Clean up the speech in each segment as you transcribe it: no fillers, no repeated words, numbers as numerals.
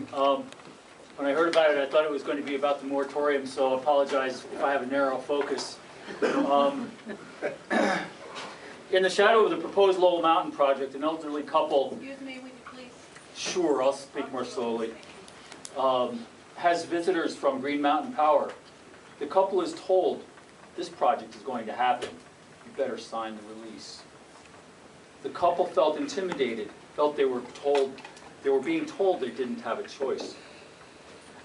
evening. When I heard about it, I thought it was going to be about the moratorium, so I apologize if I have a narrow focus. In the shadow of the proposed Lowell Mountain project, an elderly couple... Excuse me, would you please? Sure, I'll speak more slowly. Has visitors from Green Mountain Power. The couple is told this project is going to happen. You better sign the release. The couple felt intimidated, felt they were being told they didn't have a choice.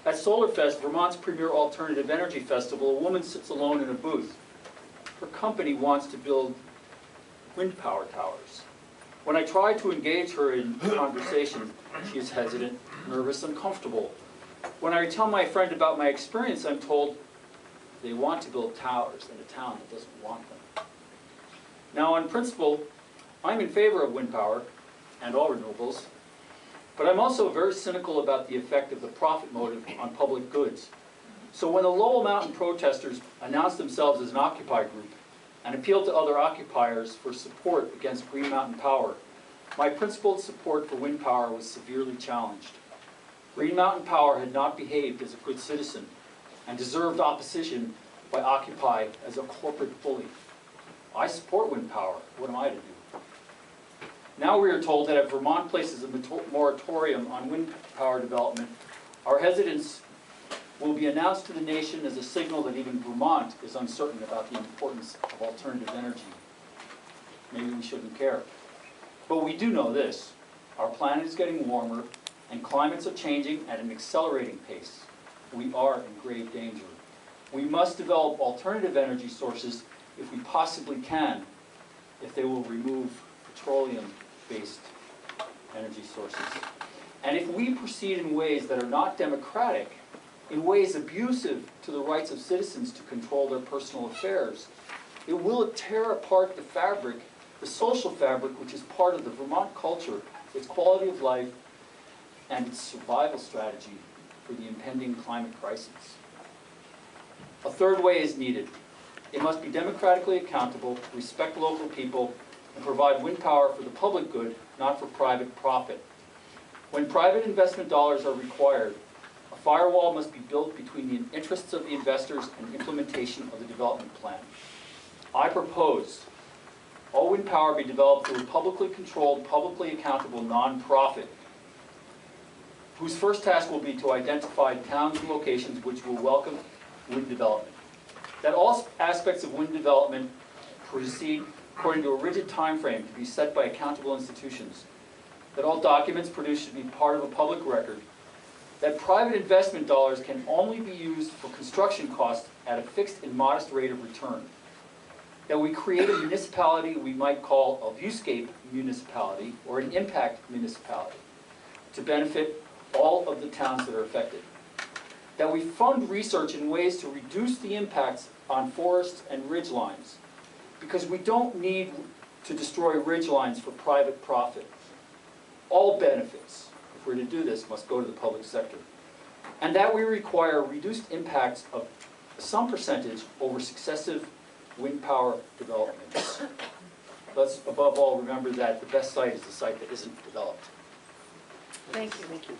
At SolarFest, Vermont's premier alternative energy festival, a woman sits alone in a booth. Her company wants to build wind power towers. When I try to engage her in conversation, she is hesitant, nervous, uncomfortable. When I tell my friend about my experience, I'm told they want to build towers in a town that doesn't want them. Now, on principle, I'm in favor of wind power and all renewables, but I'm also very cynical about the effect of the profit motive on public goods. So when the Lowell Mountain protesters announced themselves as an Occupy group and appealed to other occupiers for support against Green Mountain Power, my principled support for wind power was severely challenged. Green Mountain Power had not behaved as a good citizen and deserved opposition by Occupy as a corporate bully. I support wind power. What am I to do? Now we are told that if Vermont places a moratorium on wind power development, our hesitance will be announced to the nation as a signal that even Vermont is uncertain about the importance of alternative energy. Maybe we shouldn't care. But we do know this. Our planet is getting warmer, and climates are changing at an accelerating pace. We are in grave danger. We must develop alternative energy sources if we possibly can, if they will remove petroleum-based energy sources. And if we proceed in ways that are not democratic, in ways abusive to the rights of citizens to control their personal affairs, it will tear apart the fabric, the social fabric, which is part of the Vermont culture, its quality of life, and its survival strategy for the impending climate crisis. A third way is needed. It must be democratically accountable, respect local people, and provide wind power for the public good, not for private profit. When private investment dollars are required, a firewall must be built between the interests of the investors and implementation of the development plan. I propose all wind power be developed through a publicly controlled, publicly accountable nonprofit whose first task will be to identify towns and locations which will welcome wind development. That all aspects of wind development proceed according to a rigid time frame to be set by accountable institutions. That all documents produced should be part of a public record. That private investment dollars can only be used for construction costs at a fixed and modest rate of return. That we create a municipality we might call a viewscape municipality or an impact municipality to benefit all of the towns that are affected. That we fund research in ways to reduce the impacts on forests and ridgelines, because we don't need to destroy ridgelines for private profit. All benefits, if we're to do this, must go to the public sector. And that we require reduced impacts of some percentage over successive wind power developments. Let's, above all, remember that the best site is the site that isn't developed. Thank you. Thank you.